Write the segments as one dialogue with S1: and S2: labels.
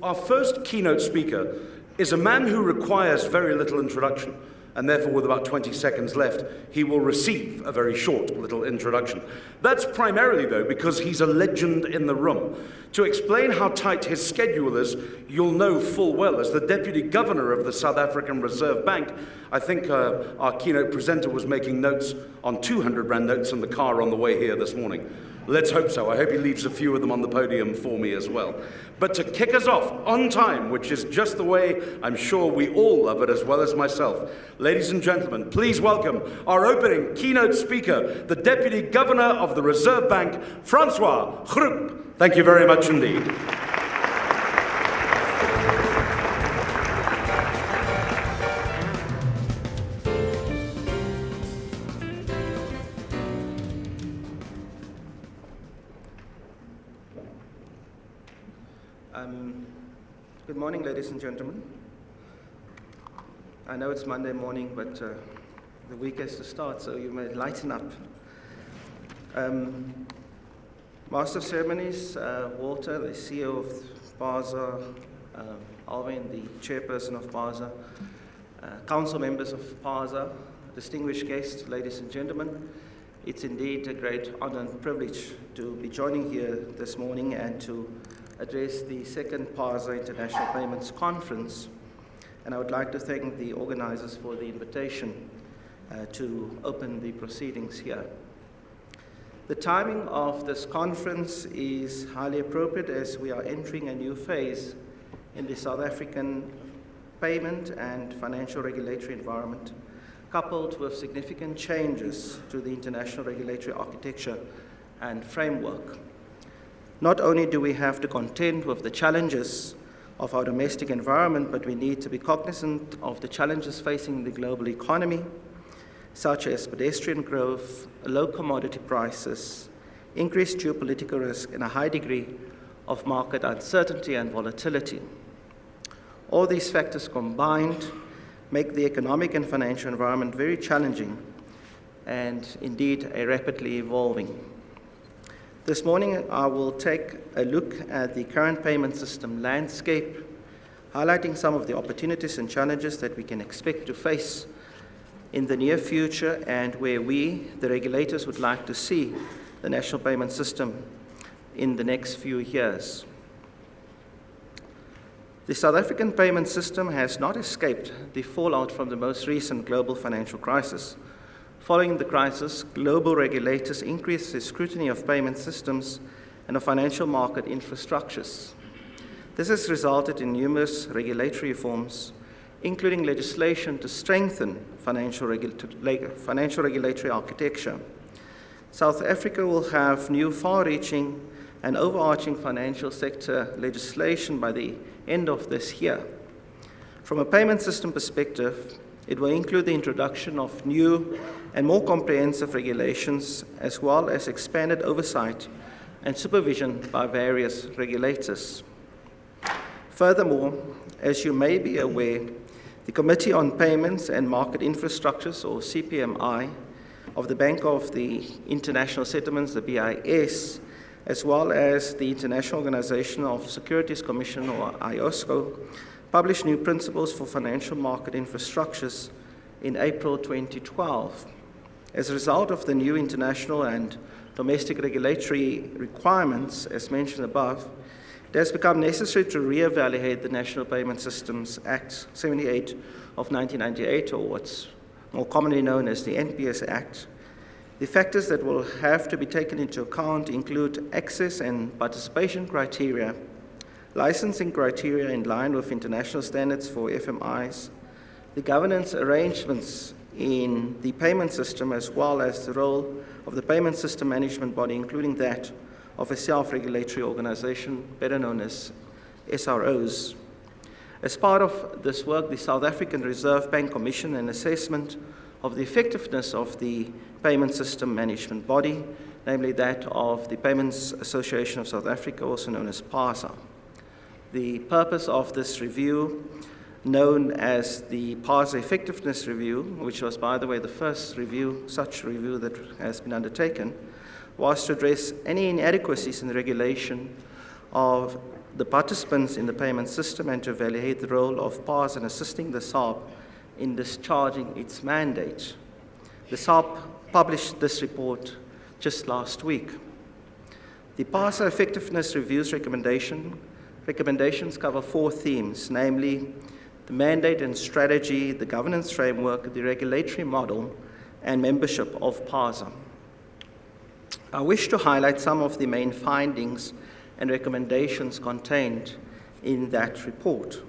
S1: Our first keynote speaker is a man who requires very little introduction, and therefore with about 20 seconds left, he will receive a very short little introduction. That's primarily, though, because he's a legend in the room. To explain how tight his schedule is, you'll know full well, as the Deputy Governor of the South African Reserve Bank, I think our keynote presenter was making notes on 200 Rand notes in the car on the way here this morning. Let's hope so. I hope he leaves a few of them on the podium for me as well. But to kick us off on time, which is just the way I'm sure we all love it as well as myself, ladies and gentlemen, please welcome our opening keynote speaker, the Deputy Governor of the Reserve Bank, Francois Groepe. Thank you very much indeed.
S2: Good morning, ladies and gentlemen. I know it's Monday morning, but the week has to start, so you may lighten up. Master of Ceremonies, Walter, the CEO of PASA, Alvin, the chairperson of PASA, council members of PASA, distinguished guests, ladies and gentlemen, it's indeed a great honor and privilege to be joining here this morning and to address the second PASA International Payments Conference. And I would like to thank the organizers for the invitation to open the proceedings here. The timing of this conference is highly appropriate as we are entering a new phase in the South African payment and financial regulatory environment, coupled with significant changes to the international regulatory architecture and framework. Not only do we have to contend with the challenges of our domestic environment, but we need to be cognizant of the challenges facing the global economy, such as pedestrian growth, low commodity prices, increased geopolitical risk, and a high degree of market uncertainty and volatility. All these factors combined make the economic and financial environment very challenging and indeed a rapidly evolving. This morning, I will take a look at the current payment system landscape, highlighting some of the opportunities and challenges that we can expect to face in the near future and where we, the regulators, would like to see the national payment system in the next few years. The South African payment system has not escaped the fallout from the most recent global financial crisis. Following the crisis, global regulators increased the scrutiny of payment systems and of financial market infrastructures. This has resulted in numerous regulatory reforms, including legislation to strengthen financial regulatory architecture. South Africa will have new far-reaching and overarching financial sector legislation by the end of this year. From a payment system perspective, it will include the introduction of new and more comprehensive regulations, as well as expanded oversight and supervision by various regulators. Furthermore, as you may be aware, the Committee on Payments and Market Infrastructures, or CPMI, of the Bank of the International Settlements, the BIS, as well as the International Organization of Securities Commission, or IOSCO, published new principles for financial market infrastructures in April 2012. As a result of the new international and domestic regulatory requirements, as mentioned above, it has become necessary to reevaluate the National Payment Systems Act 78 of 1998, or what's more commonly known as the NPS Act. The factors that will have to be taken into account include access and participation criteria, licensing criteria in line with international standards for FMIs, the governance arrangements in the payment system, as well as the role of the payment system management body, including that of a self-regulatory organization, better known as SROs. As part of this work, the South African Reserve Bank commissioned an assessment of the effectiveness of the payment system management body, namely that of the Payments Association of South Africa, also known as PASA. The purpose of this review, known as the PASA Effectiveness Review, which was, by the way, the first such review that has been undertaken, was to address any inadequacies in the regulation of the participants in the payment system and to evaluate the role of PAS in assisting the SARB in discharging its mandate. The SARB published this report just last week. The PASA Effectiveness Review's recommendations cover 4 themes, namely the mandate and strategy, the governance framework, the regulatory model, and membership of PASA. I wish to highlight some of the main findings and recommendations contained in that report.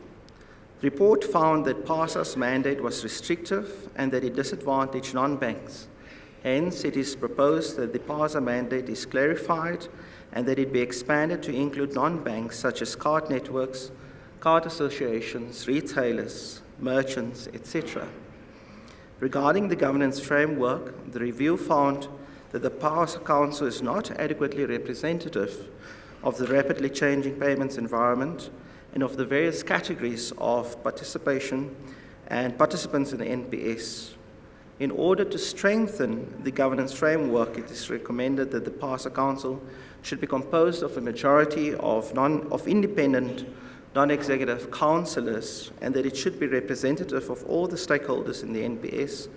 S2: The report found that PASA's mandate was restrictive and that it disadvantaged non-banks. Hence, it is proposed that the PASA mandate is clarified and that it be expanded to include non-banks such as card networks, card associations, retailers, merchants, etc. Regarding the governance framework, the review found that the PASA Council is not adequately representative of the rapidly changing payments environment and of the various categories of participation and participants in the NPS. In order to strengthen the governance framework, it is recommended that the PASA Council should be composed of a majority of independent, non-executive councillors, and that it should be representative of all the stakeholders in the NPS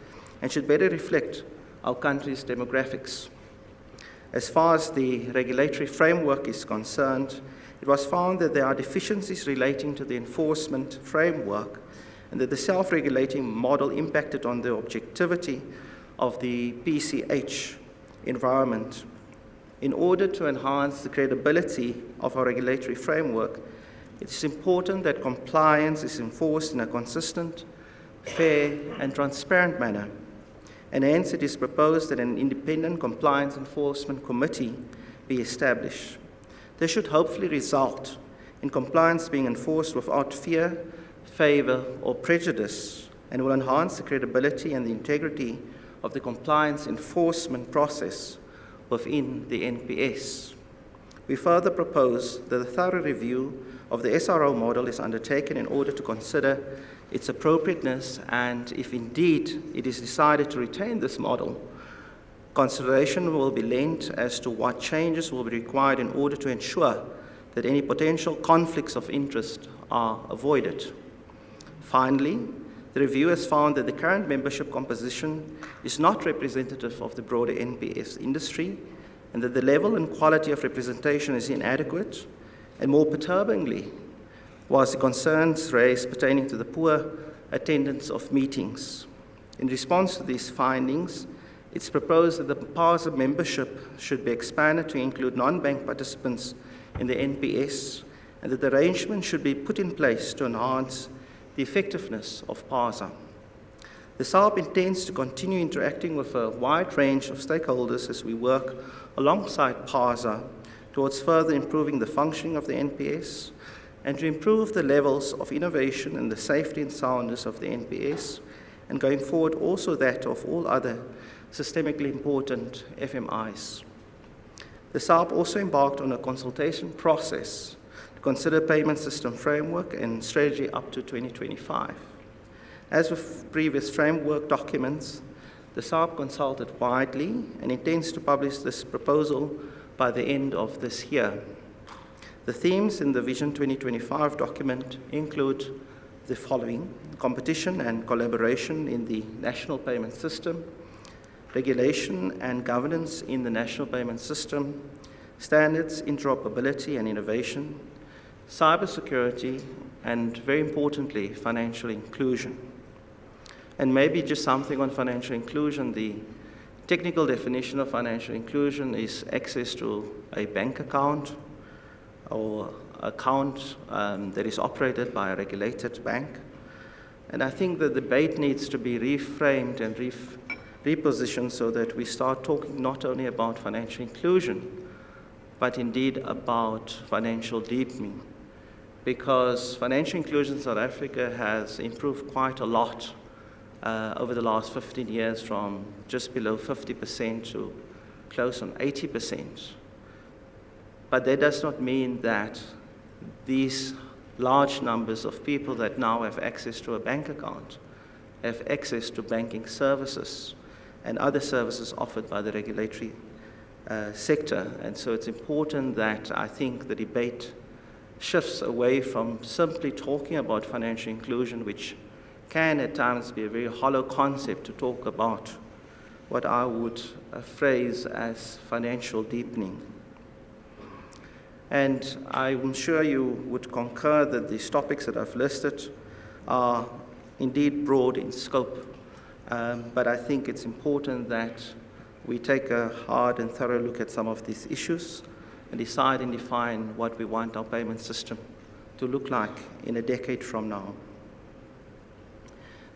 S2: and should better reflect our country's demographics. As far as the regulatory framework is concerned, it was found that there are deficiencies relating to the enforcement framework and that the self-regulating model impacted on the objectivity of the PCH environment. In order to enhance the credibility of our regulatory framework, it is important that compliance is enforced in a consistent, fair, and transparent manner. And hence it is proposed that an independent compliance enforcement committee be established. This should hopefully result in compliance being enforced without fear, favor, or prejudice, and will enhance the credibility and the integrity of the compliance enforcement process within the NPS. We further propose that a thorough review of the SRO model is undertaken in order to consider its appropriateness, and if indeed it is decided to retain this model, consideration will be lent as to what changes will be required in order to ensure that any potential conflicts of interest are avoided. Finally, the review has found that the current membership composition is not representative of the broader NPS industry and that the level and quality of representation is inadequate, and more perturbingly was the concerns raised pertaining to the poor attendance of meetings. In response to these findings, it's proposed that the PASA membership should be expanded to include non-bank participants in the NPS and that the arrangement should be put in place to enhance the effectiveness of PASA. The SARB intends to continue interacting with a wide range of stakeholders as we work alongside PASA towards further improving the functioning of the NPS and to improve the levels of innovation and the safety and soundness of the NPS, and going forward also that of all other systemically important FMIs. The SARB also embarked on a consultation process to consider payment system framework and strategy up to 2025. As with previous framework documents, the SARB consulted widely and intends to publish this proposal by the end of this year. The themes in the Vision 2025 document include the following: competition and collaboration in the national payment system, regulation and governance in the national payment system, standards, interoperability and innovation, cybersecurity, and very importantly, financial inclusion. And maybe just something on financial inclusion. The technical definition of financial inclusion is access to a bank account or account that is operated by a regulated bank. And I think the debate needs to be reframed and repositioned so that we start talking not only about financial inclusion, but indeed about financial deepening. Because financial inclusion in South Africa has improved quite a lot over the last 15 years, from just below 50% to close on 80%. But that does not mean that these large numbers of people that now have access to a bank account have access to banking services and other services offered by the regulatory sector. And so it's important that I think the debate shifts away from simply talking about financial inclusion, which can at times be a very hollow concept, to talk about what I would phrase as financial deepening. And I'm sure you would concur that these topics that I've listed are indeed broad in scope, but I think it's important that we take a hard and thorough look at some of these issues and decide and define what we want our payment system to look like in a decade from now.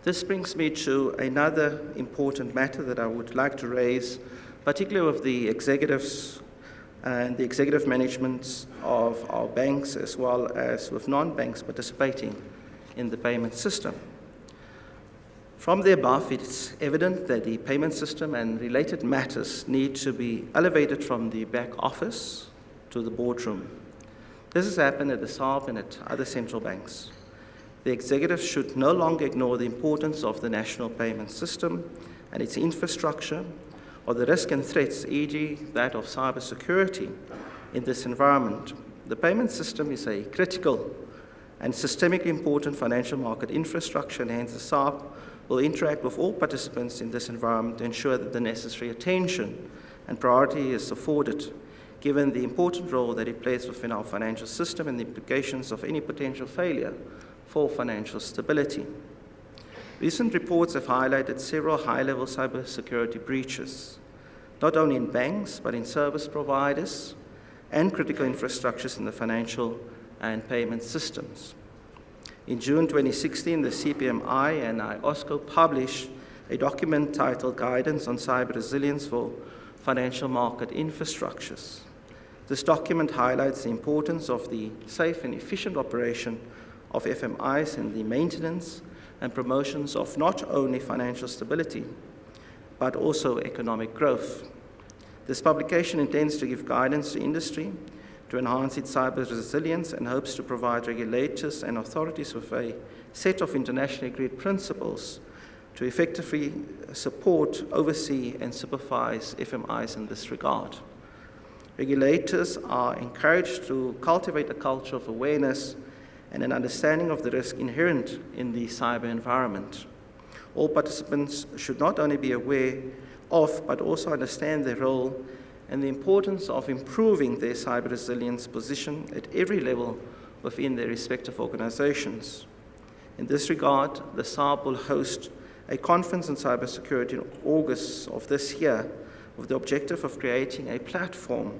S2: This brings me to another important matter that I would like to raise, particularly with the executives and the executive managements of our banks, as well as with non-banks participating in the payment system. From the above, it's evident that the payment system and related matters need to be elevated from the back office to the boardroom. This has happened at the SARB and at other central banks. The executive should no longer ignore the importance of the national payment system and its infrastructure, or the risk and threats, e.g. that of cybersecurity, in this environment. The payment system is a critical and systemically important financial market infrastructure, and hence the SARB will interact with all participants in this environment to ensure that the necessary attention and priority is afforded, given the important role that it plays within our financial system and the implications of any potential failure for financial stability. Recent reports have highlighted several high-level cybersecurity breaches, not only in banks, but in service providers and critical infrastructures in the financial and payment systems. In June 2016, the CPMI and IOSCO published a document titled Guidance on Cyber Resilience for Financial Market Infrastructures. This document highlights the importance of the safe and efficient operation of FMIs and the maintenance and promotions of not only financial stability, but also economic growth. This publication intends to give guidance to industry to enhance its cyber resilience and hopes to provide regulators and authorities with a set of internationally agreed principles to effectively support, oversee, and supervise FMIs in this regard. Regulators are encouraged to cultivate a culture of awareness and an understanding of the risk inherent in the cyber environment. All participants should not only be aware of, but also understand their role and the importance of improving their cyber resilience position at every level within their respective organizations. In this regard, the SARB will host a conference on cybersecurity in August of this year with the objective of creating a platform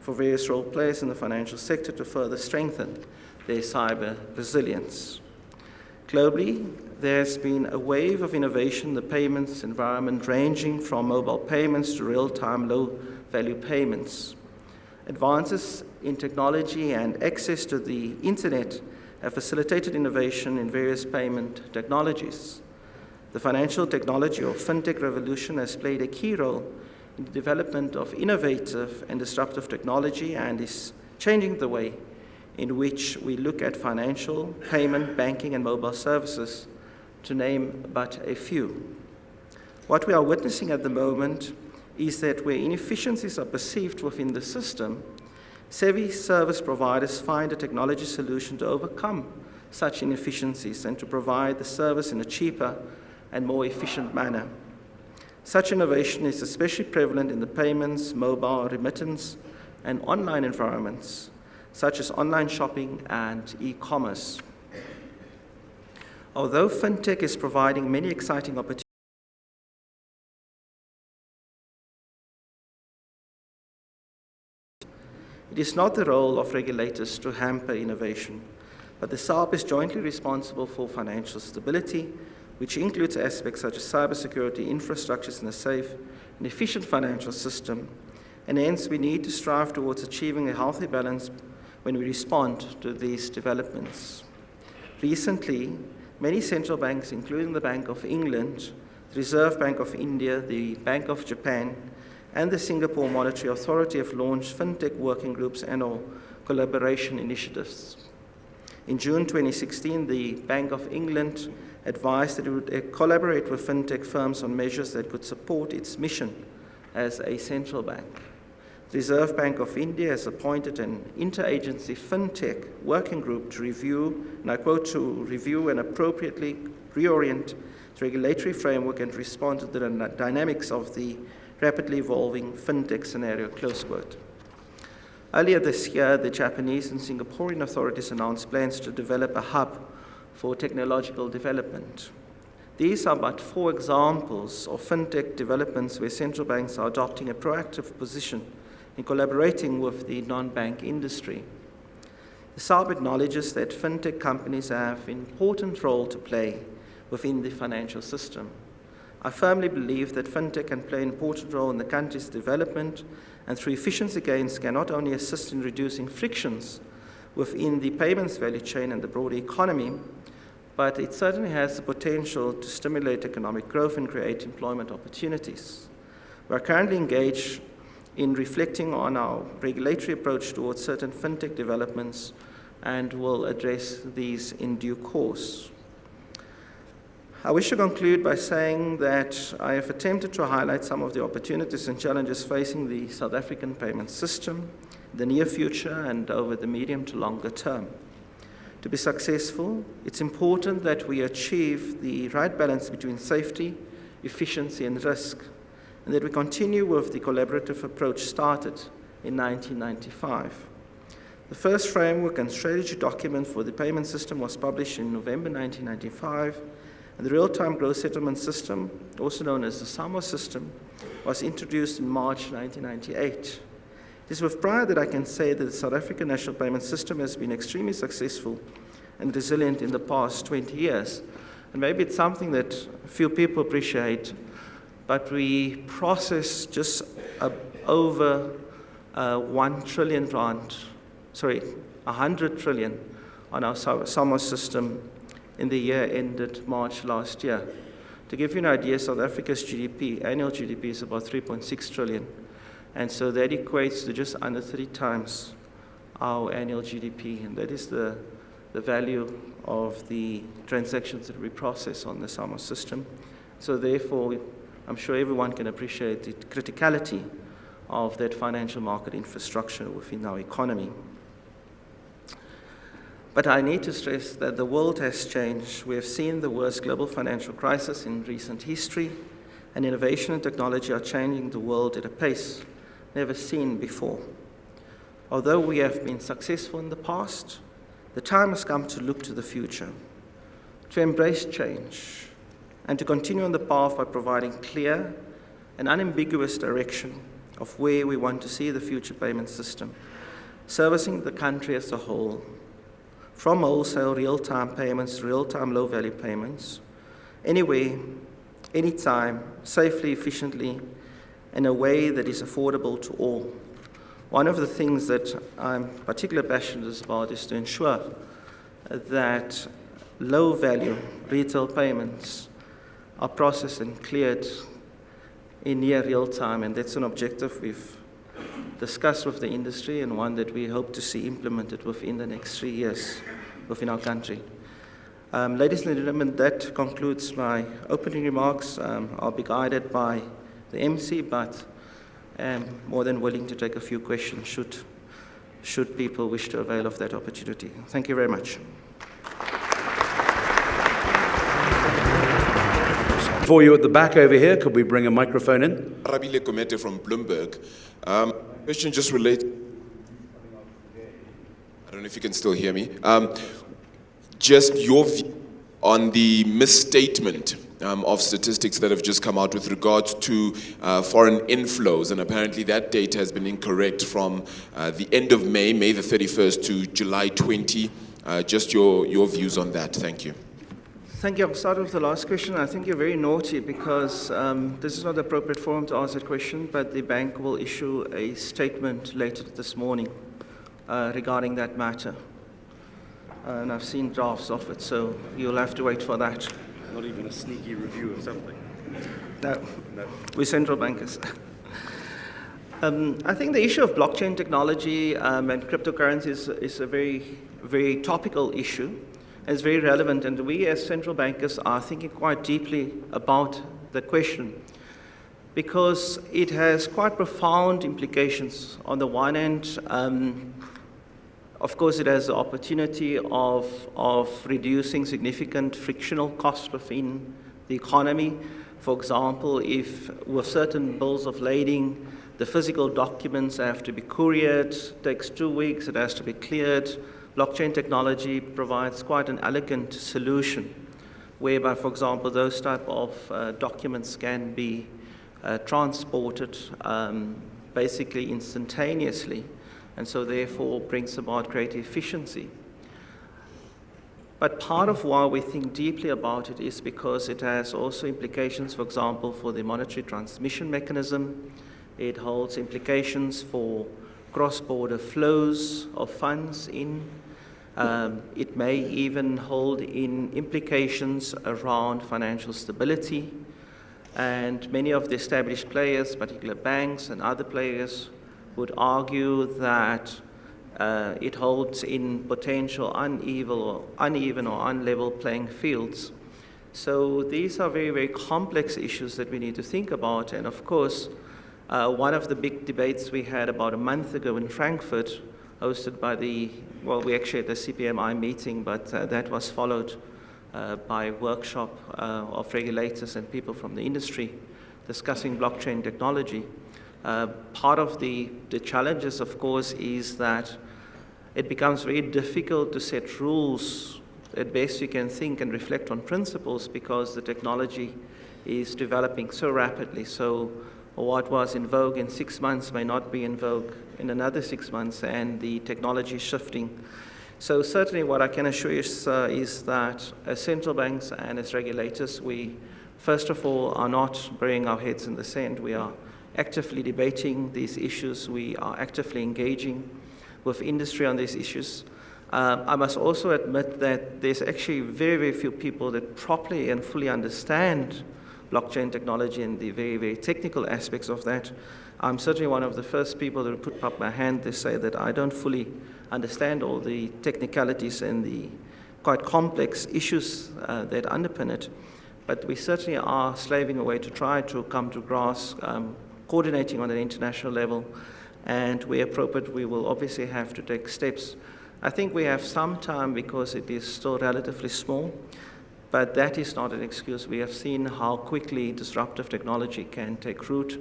S2: for various role players in the financial sector to further strengthen their cyber resilience. Globally, there's been a wave of innovation in the payments environment, ranging from mobile payments to real-time low-value payments. Advances in technology and access to the internet have facilitated innovation in various payment technologies. The financial technology or fintech revolution has played a key role in the development of innovative and disruptive technology and is changing the way in which we look at financial, payment, banking, and mobile services, to name but a few. What we are witnessing at the moment is that where inefficiencies are perceived within the system, savvy service providers find a technology solution to overcome such inefficiencies and to provide the service in a cheaper and more efficient manner. Such innovation is especially prevalent in the payments, mobile, remittance, and online environments, such as online shopping and e-commerce. Although fintech is providing many exciting opportunities, it is not the role of regulators to hamper innovation, but the SARB is jointly responsible for financial stability, which includes aspects such as cybersecurity, infrastructures, and a safe and efficient financial system, and hence we need to strive towards achieving a healthy balance when we respond to these developments. Recently, many central banks, including the Bank of England, the Reserve Bank of India, the Bank of Japan, and the Singapore Monetary Authority have launched fintech working groups and/or collaboration initiatives. In June 2016, the Bank of England advised that it would collaborate with fintech firms on measures that could support its mission as a central bank. The Reserve Bank of India has appointed an interagency fintech working group to review, and I quote, to review and appropriately reorient the regulatory framework and respond to the dynamics of the rapidly evolving fintech scenario, close quote. Earlier this year, the Japanese and Singaporean authorities announced plans to develop a hub for technological development. These are but 4 examples of fintech developments where central banks are adopting a proactive position in collaborating with the non-bank industry. The SARB acknowledges that fintech companies have an important role to play within the financial system. I firmly believe that fintech can play an important role in the country's development, and through efficiency gains can not only assist in reducing frictions within the payments value chain and the broader economy, but it certainly has the potential to stimulate economic growth and create employment opportunities. We are currently engaged in reflecting on our regulatory approach towards certain fintech developments and will address these in due course. I wish to conclude by saying that I have attempted to highlight some of the opportunities and challenges facing the South African payment system in the near future and over the medium to longer term. To be successful, it's important that we achieve the right balance between safety, efficiency, and risk, and that we continue with the collaborative approach started in 1995. The first framework and strategy document for the payment system was published in November 1995, and the real-time gross settlement system, also known as the SAMO system, was introduced in March 1998. It is with pride that I can say that the South African national payment system has been extremely successful and resilient in the past 20 years. And maybe it's something that few people appreciate, but we process just over 100 trillion on our SAMO system in the year ended March last year. To give you an idea, South Africa's GDP, annual GDP, is about 3.6 trillion. And so that equates to just under 3 times our annual GDP. And that is the value of the transactions that we process on the SAMO system. So therefore, I'm sure everyone can appreciate the criticality of that financial market infrastructure within our economy. But I need to stress that the world has changed. We have seen the worst global financial crisis in recent history, and innovation and technology are changing the world at a pace never seen before. Although we have been successful in the past, the time has come to look to the future, to embrace change, and to continue on the path by providing clear and unambiguous direction of where we want to see the future payment system, servicing the country as a whole, from wholesale real-time payments to real-time low-value payments, anywhere, anytime, safely, efficiently, in a way that is affordable to all. One of the things that I'm particularly passionate about is to ensure that low-value retail payments are processed and cleared in near real time, and that's an objective we've discussed with the industry and one that we hope to see implemented within the next 3 years within our country. Ladies and gentlemen, that concludes my opening remarks. I'll be guided by the MC, but I'm more than willing to take a few questions should people wish to avail of that opportunity. Thank you very much.
S1: For you at the back over here, could we bring a microphone in?
S3: Rabile Komete from Bloomberg. Question just relates. I don't know if you can still hear me. Just your view on the misstatement of statistics that have just come out with regards to foreign inflows, and apparently that data has been incorrect from the end of May the 31st to July 20. Just your views on that. Thank you.
S2: Thank you. I'll start with the last question. I think you're very naughty because this is not the appropriate forum to ask that question, but the bank will issue a statement later this morning regarding that matter. And I've seen drafts of it, so you'll have to wait for that.
S1: Not even a sneaky review of something.
S2: No. We're central bankers. I think the issue of blockchain technology and cryptocurrencies is a very, very topical issue. It's very relevant, and we as central bankers are thinking quite deeply about the question. because it has quite profound implications. On the one hand, of course, it has the opportunity of reducing significant frictional costs within the economy. For example, if with certain bills of lading, the physical documents have to be couriered, it takes 2 weeks, it has to be cleared. Blockchain technology provides quite an elegant solution, whereby, for example, those type of documents can be transported basically instantaneously, and so therefore brings about greater efficiency. But part of why we think deeply about it is because it has also implications, for example, for the monetary transmission mechanism. It holds implications for cross-border flows of funds in. It may even hold in implications around financial stability. And many of the established players, particularly banks and other players, would argue that it holds in potential uneven or unlevel playing fields. So these are very, very complex issues that we need to think about. And of course, one of the big debates we had about a month ago in Frankfurt, hosted by we actually had the CPMI meeting, but that was followed by a workshop of regulators and people from the industry discussing blockchain technology. Part of the challenges, of course, is that it becomes very difficult to set rules. At best, you can think and reflect on principles because the technology is developing so rapidly. So what was in vogue in 6 months may not be in vogue in another 6 months, and the technology is shifting. So certainly what I can assure you, sir, is that as central banks and as regulators, we, first of all, are not burying our heads in the sand. We are actively debating these issues. We are actively engaging with industry on these issues. I must also admit that there's actually very, very few people that properly and fully understand blockchain technology and the very, very technical aspects of that. I'm certainly one of the first people that put up my hand to say that I don't fully understand all the technicalities and the quite complex issues that underpin it. But we certainly are slaving away to try to come to grasp, coordinating on an international level, and where appropriate, we will obviously have to take steps. I think we have some time because it is still relatively small, but that is not an excuse. We have seen how quickly disruptive technology can take root,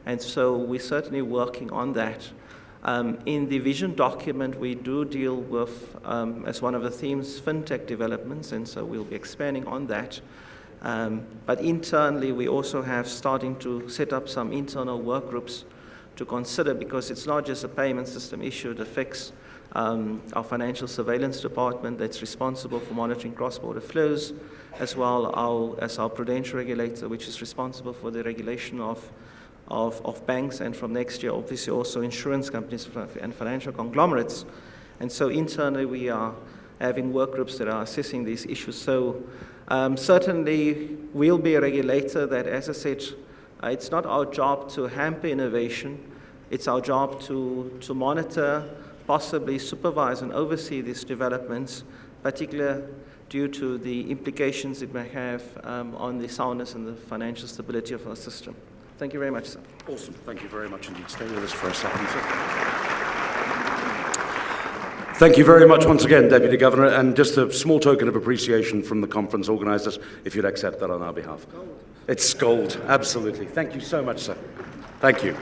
S2: and so we're certainly working on that. In the vision document, we do deal with, as one of the themes, fintech developments, and so we'll be expanding on that. But internally, we also have starting to set up some internal work groups to consider, because it's not just a payment system issue. It affects our financial surveillance department that's responsible for monitoring cross-border flows, as well as our prudential regulator, which is responsible for the regulation of banks, and from next year, obviously, also insurance companies and financial conglomerates. And so internally, we are having work groups that are assessing these issues. So certainly, we'll be a regulator that, as I said, it's not our job to hamper innovation. It's our job to monitor, possibly supervise and oversee these developments, particularly due to the implications it may have on the soundness and the financial stability of our system. Thank you very much, sir.
S1: Awesome. Thank you very much indeed. Stay with us for a second, sir. Thank you very much once again, Deputy Governor, and just a small token of appreciation from the conference organisers, if you'd accept that on our behalf. It's gold, absolutely. Thank you so much, sir. Thank you.